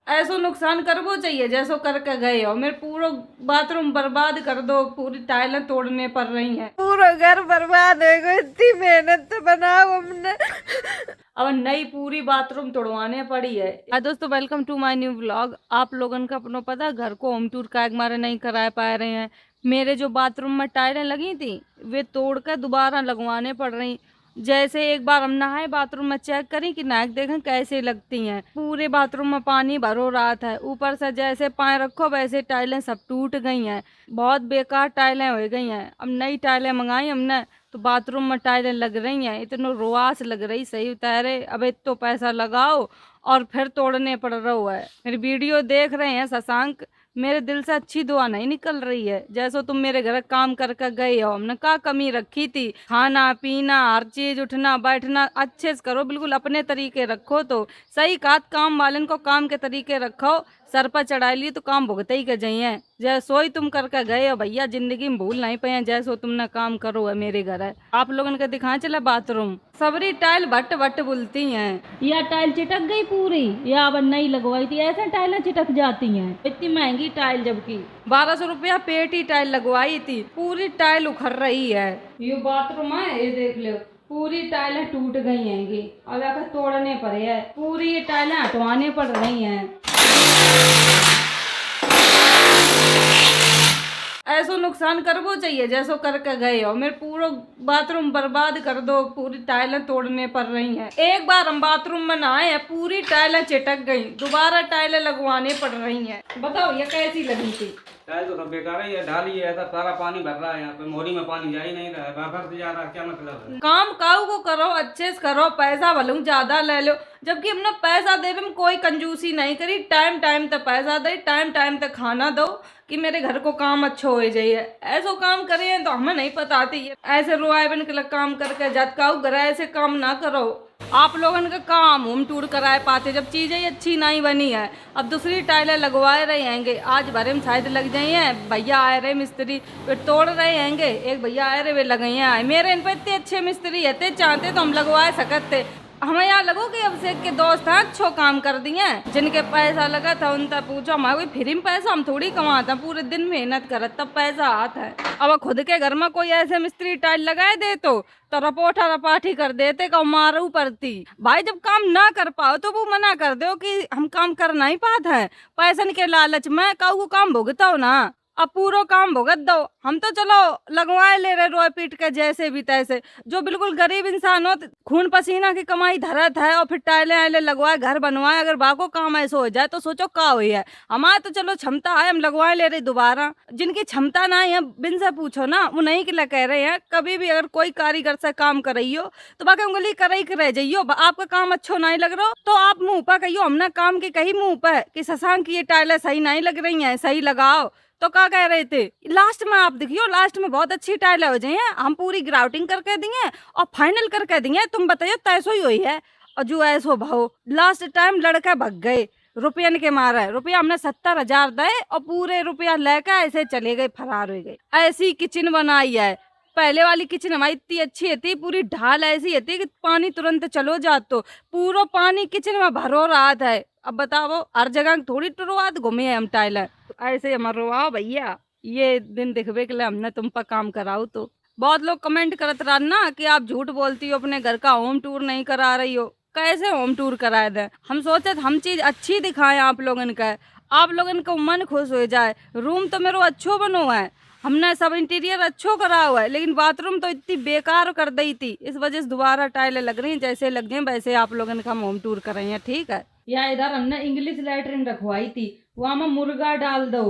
ऐसो नुकसान करवो चाहिए जैसो करके गए हो। मेरे पूरा बाथरूम बर्बाद कर दो, पूरी टाइलें तोड़ने पड़ रही हैं, पूरा घर बर्बाद हो गया। इतनी मेहनत से बनाओ हमने, अब नई पूरी बाथरूम तोड़वाने पड़ी है। हाँ दोस्तों, welcome to my new vlog. आप लोगन का अपनो पता घर को होम टूर का मारे नहीं करा पा रहे हैं। मेरे जो बाथरूम में टाइलें लगी थी वे तोड़कर दोबारा लगवाने पड़ रही। जैसे एक बार हम नहाए बाथरूम में, चेक करी कि नाक देखें कैसे लगती हैं। पूरे बाथरूम में पानी भरो रहा था, ऊपर से जैसे पाए रखो वैसे टाइलें सब टूट गई हैं। बहुत बेकार टाइलें हो गई हैं। अब नई टाइलें मंगाई हमने तो बाथरूम में टाइलें लग रही हैं, इतनो रुआस लग रही, सही उतारे। अब एक तो पैसा लगाओ और फिर तोड़ने पड़ रहा है। मेरी वीडियो देख रहे हैं शशांक, मेरे दिल से अच्छी दुआ नहीं निकल रही है। जैसो तुम मेरे घर काम करके गए हो, हमने क्या कमी रखी थी? खाना पीना हर चीज, उठना बैठना अच्छे से करो, बिल्कुल अपने तरीके रखो। तो सही कहा, काम वालन को काम के तरीके रखो। सर पर चढ़ा लिए तो काम भुगते ही के जाइए। जैसो ही तुम करके गए हो भैया, जिंदगी में भूल नहीं पाए जैसो तुमने काम करो है मेरे घर है। आप लोगन के दिखा चला बाथरूम, सबरी टाइल भट्ट भट्ट बुलती हैं। या टाइल चिटक गई पूरी, या अब नई लगवाई थी। ऐसे टाइलें चिटक जाती हैं, इतनी महंगी टाइल, जबकि 1200 रुपया पेटी टाइल लगवाई थी, पूरी टाइल उखड़ रही है। ये बाथरूम है, ये देख लो, पूरी टाइलें टूट गई हैंगी। अब आकर तोड़ने पड़े है, पूरी ये टाइलें हटवाने पड़ रही हैं। ऐसो नुकसान करवो चाहिए जैसो करके गए हो। मेरे पूरा बाथरूम बर्बाद कर दो, पूरी टाइलें तोड़ने पड़ रही हैं। एक बार हम बाथरूम में नहाए हैं, पूरी टाइलें चिटक गई, दोबारा टाइलें लगवाने पड़ रही हैं। बताओ ये कैसी लगी थी? टाइल तो सब बेकार है, ये ढाली है, ऐसा सारा पानी भर रहा है यहाँ पे, मोरी में पानी जा ही नहीं रहा है, बाहर से जा रहा है, क्या मतलब है? काम काऊ को करो, अच्छे से करो, पैसा भले ज्यादा ले लो, जबकि हमने पैसा देवे में कोई कंजूसी नहीं करी। टाइम टाइम तक पैसा दे, टाइम टाइम तक खाना दो कि मेरे घर को काम अच्छा हो जाइए। ऐसो काम करे तो हमें नहीं पता आती। ऐसे रोआए बन के काम करके जत काऊ घर, ऐसे काम ना करो। आप लोगन का काम होम टूर कराए पाते जब चीजें अच्छी नहीं बनी है। अब दूसरी टाइलें लगवाए रहे हैंगे, आज भरे में शायद लग जाइए। भैया आए रहे मिस्त्री, वे तोड़ रहे हैंगे। एक भैया आए रहे, वे लगाइए आए। मेरे इन पर इतने अच्छे मिस्त्री है, चाहते तो हम लगवाए सकते। हमें यहाँ लगो कि अभिषेक के दोस्त हैं, अच्छो काम कर दिए, जिनके पैसा लगा था उनसे पूछो। हमारे कोई फ्री में पैसा हम थोड़ी कमाते हैं, पूरे दिन मेहनत करत तब पैसा आता है। अब खुद के घर में कोई ऐसे मिस्त्री टाइल लगाए दे तो रपोटा रपाठी कर देते का मारू पड़ती। भाई जब काम ना कर पाओ तो वो मना कर दो कि हम काम कर नहीं पाते हैं, पैसन के लालच में काऊ को काम भुगता हो ना। अब पूरा काम भुगत दो, हम तो चलो लगवाए ले रहे रोए पीट के जैसे भी तैसे। जो बिल्कुल गरीब इंसान हो, खून पसीना की कमाई धरत है और फिर टाइलें आइले लगवाए, घर बनवाए, अगर बाको काम ऐसा हो जाए तो सोचो क्या हुई है। हमारे तो चलो क्षमता है, हम लगवाए ले रहे दोबारा। जिनकी क्षमता ना है बिन से पूछो ना, वो नहीं के कह रहे हैं। कभी भी अगर कोई कारीगर से काम कर रही हो तो बाकी उंगली कर ही रह जाइयो। आपका काम अच्छा नहीं लग रहा तो आप मुंह पर कहियो, हमने काम की कही मुंह पर कि शशांक की ये टाइलें सही नहीं लग रही हैं, सही लगाओ। तो क्या कह रहे थे लास्ट में? आप देखियो लास्ट में बहुत अच्छी टाइलें हो जाए, हम पूरी ग्राउटिंग करके दिए और फाइनल करके दिए। तुम बताइयो तैसो ही हुई है। और जो ऐसो भाव लास्ट टाइम लड़का भग गए रुपयन के मारे। रुपया हमने 70,000 दे और पूरे रुपया लेकर ऐसे चले गए, फरार हो गए। ऐसी किचन बनाई है। पहले वाली किचन हमारी इतनी अच्छी थी, पूरी ढाल ऐसी थी कि पानी तुरंत चलो जात, तो पूरा पानी किचन में भरो रहा था। अब बताओ हर जगह थोड़ी टुरवात घूमे है हम टाइलर, तो ऐसे हमारे रुआओ भैया। ये दिन दिखबे के लिए हमने तुम पर काम कराओ। तो बहुत लोग कमेंट करत रहा ना कि आप झूठ बोलती हो, अपने घर का होम टूर नहीं करा रही हो। कैसे होम टूर कराए दे? हम सोचे हम चीज अच्छी दिखाएं आप लोगन का, आप लोगन का मन खुश हो जाए। रूम तो मेरे अच्छो बनो है, हमने सब इंटीरियर अच्छो करा हुआ है, लेकिन बाथरूम तो इतनी बेकार कर दी थी। इस वजह से दोबारा टाइलें लग रही हैं, जैसे लग गए वैसे आप लोगों ने हम होम टूर कर रहे हैं। ठीक है। या इधर हमने इंग्लिश लैटरिन रखवाई थी, वहां में मुर्गा डाल दो,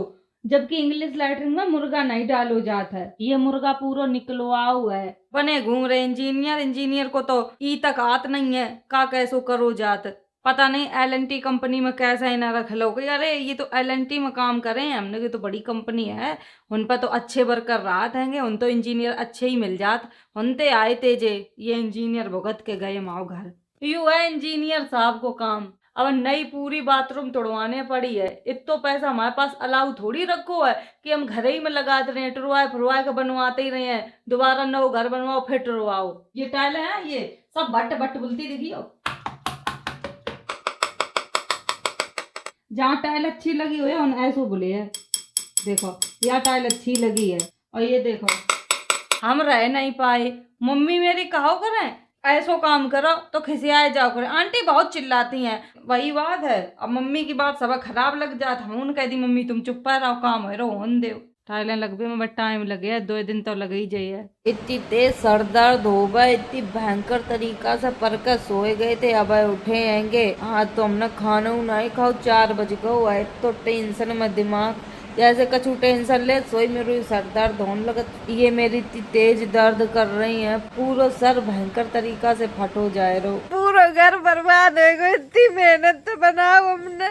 जबकि इंग्लिश लैटरिन में मुर्गा नहीं डालो जाता है। ये मुर्गा पूरा निकलवाओ है, बने घूम रहे इंजीनियर। इंजीनियर को तो ई तक आत नहीं है, का कैसो करो जात। पता नहीं L&T कंपनी में कैसा ही ना रख लो। अरे ये तो L&T में काम करे हैं हमने, की तो बड़ी कंपनी है, उन पर तो अच्छे वर्कर रात हैंगे, उन तो इंजीनियर अच्छे ही मिल जात। उनते आए तेजे ये इंजीनियर भुगत के गए माओ घर। यू है इंजीनियर साहब को काम। अब नई पूरी बाथरूम तोड़वाने पड़ी है। इतो पैसा हमारे पास अलाउ थोड़ी रखो है कि हम घर ही में लगाते रहे, टुरवाए फुरवाए के बनवाते ही रहे हैं। दोबारा नौ घर बनवाओ फिर टुरवाओ। ये टाइल है, ये सब बट बट बुलती दिखियो। जहाँ टाइल अच्छी लगी हुई है उन ऐसो बोले है। देखो यह टाइल अच्छी लगी है और ये देखो हम रह नहीं पाए। मम्मी मेरी कहो करें ऐसो काम करो तो खिसियाए जाओ करे। आंटी बहुत चिल्लाती हैं, वही बात है। अब मम्मी की बात सब खराब लग जाता, हम उन कह दी मम्मी तुम चुप रहो, काम है रो होन दो। टाइलें लगवे में बट टाइम लगे, 2 दिन तो लगे ही जाइए। इतनी तेज सर दर्द हो गए, इतनी भयंकर तरीका से परकर सोए गए थे, अब उठे आएंगे। हाँ तो हमने खाना नहीं खाओ, 4 बज गो है तो टेंशन में दिमाग जैसे कछु टेंशन ले सोई मेरी सर दर्द होने लगत। ये मेरी इतनी तेज दर्द कर रही है, पूरा सर भयंकर तरीका से फटो जाए रो, पूरा घर बर्बाद हो गया। इतनी मेहनत तो बनाओ हमने,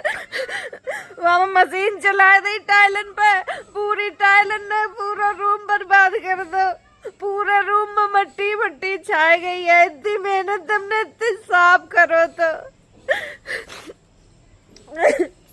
वहाँ मशीन चला दी टाइलन पे, पूरी टाइलन ने पूरा रूम बर्बाद कर दो, पूरे रूम में मट्टी मट्टी छाई गई है। इतनी मेहनत हमने, इतनी साफ करो तो।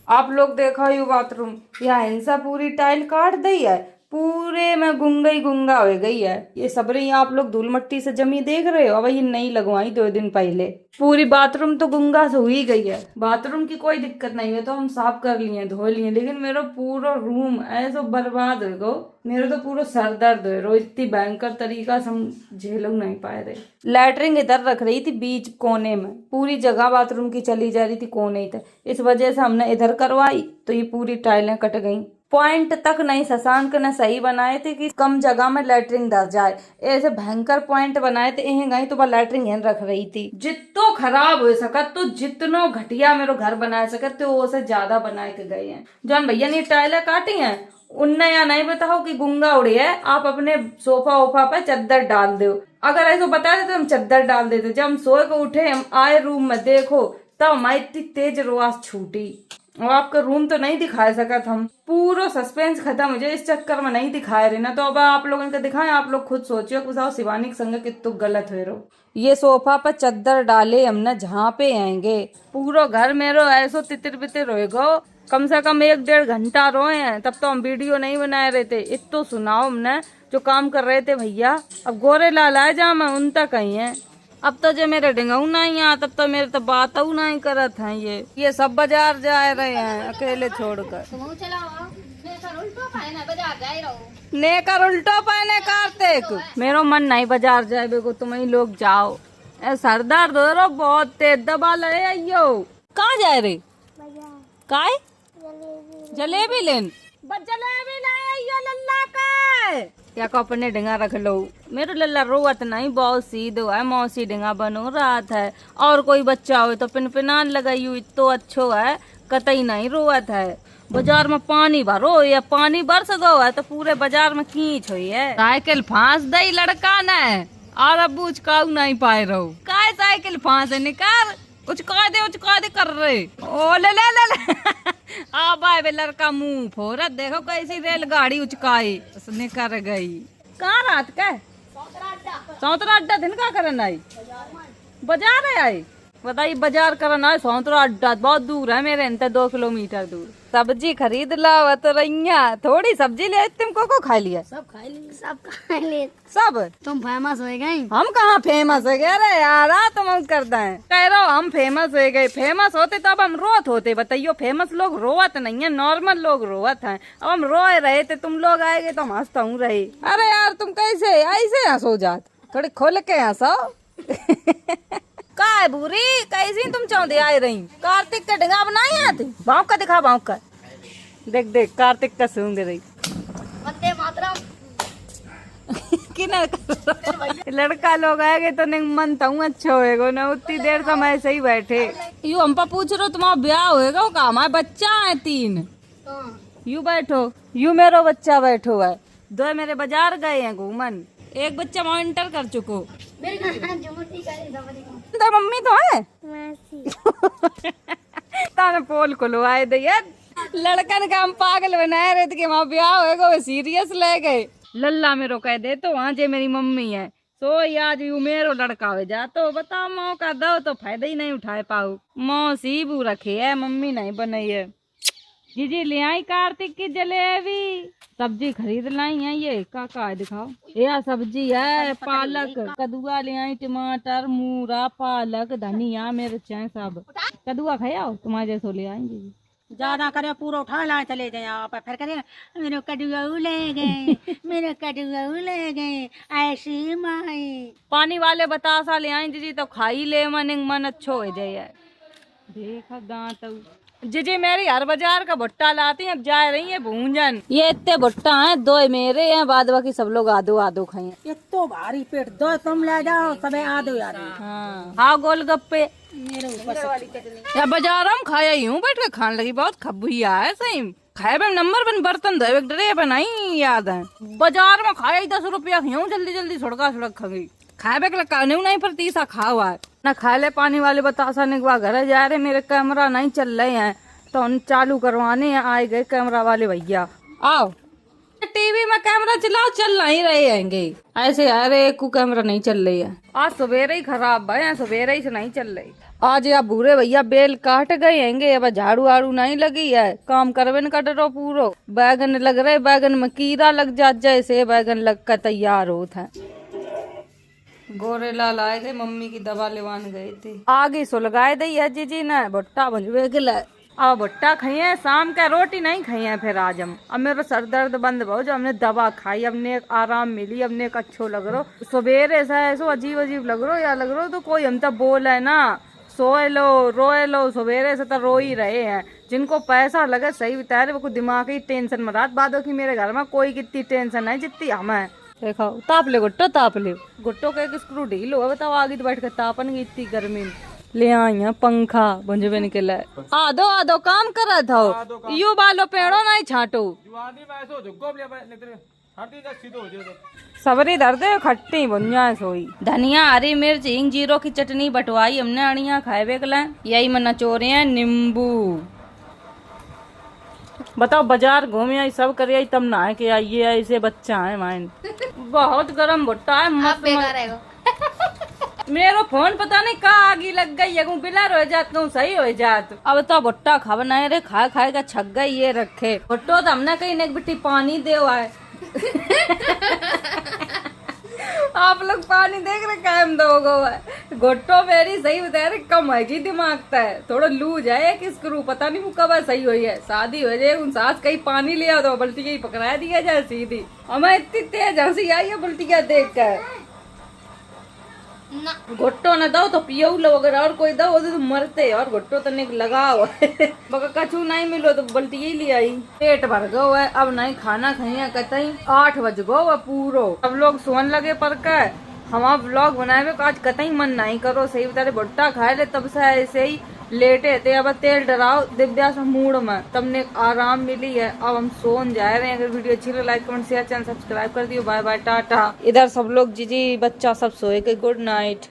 आप लोग देखो यू बाथरूम, यहाँ हिंसा पूरी टाइल काट दी है, पूरे में गुंगा ही गुंगा हो गई है। ये सबरे आप लोग धूल मट्टी से जमी देख रहे हो, अब ये नई लगवाई 2 दिन पहले। पूरी बाथरूम तो गुंगा से हुई गई है। बाथरूम की कोई दिक्कत नहीं है, तो हम साफ कर लिए धो लिए, लेकिन मेरा पूरा रूम ऐसा बर्बाद हो गो, मेरा तो पूरा सर दर्द हो रो, इतनी भयंकर तरीका से हम झेल नहीं पाए रहे। लैटरिन इधर रख रही थी बीच कोने में, पूरी जगह बाथरूम की चली जा रही थी कोने तक, इस वजह से हमने इधर करवाई तो ये पूरी टाइलें कट गई। पॉइंट तक नहीं शशांक ने सही बनाए थे कि कम जगह में लैटरिन धर जाए, ऐसे भयंकर पॉइंट बनाए थे। यहीं गई तो वह लैटरिन यहीं रख रही थी। जितो खराब हो सकत तो जितनो घटिया मेरे घर बनाए सकत तो उसे ज्यादा बनाए के गए हैं। जौन भैया ने टाइलें काटी हैं उनने या नहीं बताओ कि गुंगा उड़ी है, आप अपने सोफा वोफा पे चद्दर डाल दो। अगर ऐसा बता देते हम चद्दर डाल देते। जब हम सोए को उठे हम आए रूम में देखो तब हमारी इतनी तेज रुआस छूटी। और आपका रूम तो नहीं दिखा सकत हम, पूरा सस्पेंस खत्म हो जाए इस चक्कर में नहीं दिखाए रहे ना, तो अब आप लोगों को दिखाएं। आप लोग खुद सोचियो कि शिवानी के संग कितना गलत हो रहो। ये सोफा पर चद्दर डाले हमने जहाँ पे आएंगे, पूरा घर मेरो ऐसो तितिर बितिर होएगो। कम से कम 1-1.5 घंटा रोए हैं, तब तो हम वीडियो नहीं बनाए रहे थे। इतो सुनाओ हमने जो काम कर रहे थे भैया। अब गोरे लाल आए जा मैं उन तक कहीं है। अब तो जो मेरे ढिंगाऊ नहीं आ, तब तो मेरे तो बात नहीं करत हैं। ये सब बाजार जा रहे हैं अकेले छोड़कर। नेकर उल्टो पहने कार्तिक, मेरो मन नहीं बाजार जाए बेगो, तुम ही लोग जाओ। सरदार दो रो बहुत तेज दबा ले। अयो कहाँ जाए रे? काय जलेबी लेन? जलेबी नहीं अयो लल्ला का या को अपने ढिंगा रख लो। मेरे लल्ला रोवत नहीं, बहुत सीधो है, मौसी ढिंगा बनो रात है। और कोई बच्चा हो तो पिनपिनान लगाई हुई तो अच्छो है, कतई नहीं रोवत है। बाजार में पानी भरो या पानी बरस गो है तो पूरे बाजार में खींच हुई है। साइकिल फांस दई लड़का ने और अब उचकाऊ नहीं पाए रहो। काय साइकिल फांस निकाल उचका दे कर रहे। ओ ले ले ले, ले। आ बाय बे लड़का मुंह फोरत, देखो कैसी रेलगाड़ी उचकाई उसने कर गई। कहाँ रात का सौतरा अड्डा दिन का करन आई? बाजार है आई? बताइए बाजार करन आए सौतरा अड्डा बहुत दूर है मेरे, 2 किलोमीटर दूर। सब्जी खरीद लाओ तो रैया थोड़ी सब्जी ले तुमको खा लिया? सब खा लिए सब। तुम फेमस हो गए? हम कहाँ फेमस हो गए? अरे यार तुम करते हैं कह रहे हो हम फेमस हो गए। फेमस होते तो अब हम रोत होते। बताइयो फेमस लोग रोवत नहीं है, नॉर्मल लोग रोवत हैं। अब हम रोए रहे थे, तुम लोग आएंगे तो हम हंसता हूँ रहे। अरे यार तुम कैसे ऐसे हंसो जात, थोड़ी खोल के हंसो। का है बुरी कैसी तुम चौंधे आई रही? कार्तिक का ढिंगा बनाई आती? भाव का दिखा, भाव का देख देख कार्तिक का सूंघ रही। वंदे मातरम। लड़का लोग आएंगे तो नहीं मन तो अच्छा होएगा ना, उतनी देर तो हम ऐसे ही बैठे। यू हम पूछ रहे हो तुम्हारा ब्याह होएगा का? हमारे बच्चा है 3। यू बैठो, यू मेरा बच्चा बैठो है। 2 मेरे बाजार गए हैं घूमन, एक बच्चा वहाँ इंटर कर चुको। तो मम्मी तो है ताने पोल को आए दे यार। लड़कन का हम पागल बनाए रहे थे कि वहाँ ब्याह होएगा, वो सीरियस ले गए। लल्ला मेरो कह दे तो वहाँ जे मेरी मम्मी है सो आज यू मेरो लड़का हो जा तो बताओ मौका दो तो फायदा ही नहीं उठाए पाऊ। मौसी बू रखी है, मम्मी नहीं बनाई है। जी ले आई कार्तिक की जलेबी। सब्जी खरीद लाई है, ये का है दिखाओ। यह सब्जी है पालक, कदुआ ले आई, टमाटर, मूरा, पालक, धनिया, मिर्च सब। कदुआ खाओ तुम्हारे जैसो ले आएंगे। ज्यादा करे पूरा उठा ला चले जाए आप फिर करे मेरे कटुआ ले गए मेरे कटुआ ले गए ऐसी माई। पानी वाले बतासा ले आई जीजी तो खाई ले मन अच्छो हो जाए। देखा दांत जीजी मेरी हर बाजार का भुट्टा लाती हैं, अब जा रही है भूंजन। ये इतने भुट्टा हैं, दो मेरे हैं, बाद बाकी सब लोग आधो आधो खाए। ये तो भारी पेट दो तुम ले जाओ सबे आधो यार। हाँ गोलगप्पे मेरे ऊपर या बाजार हम खाया ही हूँ, बैठ के खाने लगी, बहुत खबुआ है सही। खाए पे नंबर बन बर्तन धोए डरे पे नहीं याद है। बाजार में खाया ही 10 रुपया खाऊं, जल्दी जल्दी सड़का सड़क खा गई। खाए पे कहने नहीं पर तीसा खा हुआ है ना। खा ले पानी वाले बतासा ने घर जा रहे, मेरे कैमरा नहीं चल रहे हैं तो उन चालू करवाने आए गए कैमरा वाले भैया। आओ टीवी में कैमरा चलाओ, चल नहीं रहे हैंगे ऐसे। अरे एक कैमरा नहीं चल रही है, आज सवेरे ही खराब है, सवेरे ही से नहीं चल रही। आज या बूढ़े भैया बेल काट गए हैंगे, अब झाड़ू आड़ू नहीं लगी है, काम करवे न कटरो पूरो। बैगन लग रहे, बैगन में कीड़ा लग जा जैसे बैगन लग कर तैयार होता है। गोरेलाल आए थे, मम्मी की दवा लेवान गए थे, आगे सुलगाए दी है जीजी ने भुट्टा भंजवे के लिए। अब भुट्टा खाइए, शाम का रोटी नहीं खाइए फिर आज हम। अब मेरा सर दर्द बंद हो जो, हमने दवा खाई, हमने एक आराम मिली, हमने एक अच्छो लग रो। सवेरे से ऐसो अजीब अजीब लग रो या लग रो तो कोई हम तो बोल है ना सोए लो रोए लो, सवेरे से तो रो ही रहे हैं। जिनको पैसा लगे सही बता रहे, वो दिमाग ही टेंशन में रात बाद की मेरे घर में कोई कितनी टेंशन है जितनी हमें। देखो ताप ले गुट्टो, ताप ले गुट्टो का एक स्क्रू ढील हो, बताओ आगे तो बैठ कर तापन की इतनी गर्मी ले आई है। पंखा भुंजबे निकला आधो काम करा था, यू बालो पेड़ो नहीं छाटो, सबरी दर्द खट्टी बुनिया सोई। धनिया हरी मिर्च हिंग जीरो की चटनी बटवाई हमने, अड़िया खाए गला यही में नचोरे हैं नींबू। बताओ बाजार घूमे सब करे तब ना है कि आइए ऐसे बच्चा है माइन। बहुत गरम भुट्टा है, मस्त मेरा फोन पता नहीं कहाँ आगी लग गई है, बिलर हो जाता हूँ सही हो जात। अब तो भुट्टा खाना है रे, खा खाए का छक गई ये रखे भुट्टो तो हमने कहीं एक बिट्टी पानी दे हुआ है। आप लोग पानी देख रहे कायम दोगो है। घुट्टो मेरी सही बता रहे कम है जी, दिमाग है थोड़ा लूज है कि स्क्रू पता नहीं वो कब सही हुई है। शादी हो जाए उन सास कहीं पानी ले आओ तो बल्टी ही पकड़ा दिया जाए सीधी। हमें इतनी तेज हंसी आई है बल्टिया देख कर। घुट्टो न दो तो पियो लो, अगर और कोई दो तो मरते। और घुट्टो तो निक लगाओ बका कछु नहीं मिलो तो बल्टी ही ले आई। पेट भर गो है, अब नहीं खाना खाइए कतई 8 बज गो है पूरो। सब लोग सोन लगे पर का हमारा ब्लॉग बनाए आज कतई मन नहीं करो सही बता रहे। भुट्टा खाए ले तब से ऐसे ही लेटे थे, अब तेल डराओ दिव्या सा मूड में, तब ने आराम मिली है। अब हम सोन जा रहे हैं। अगर वीडियो अच्छी लगे like comment share channel subscribe कर दियो। Bye bye tata. इधर सब लोग जीजी बच्चा सब सोए गए, गुड नाइट।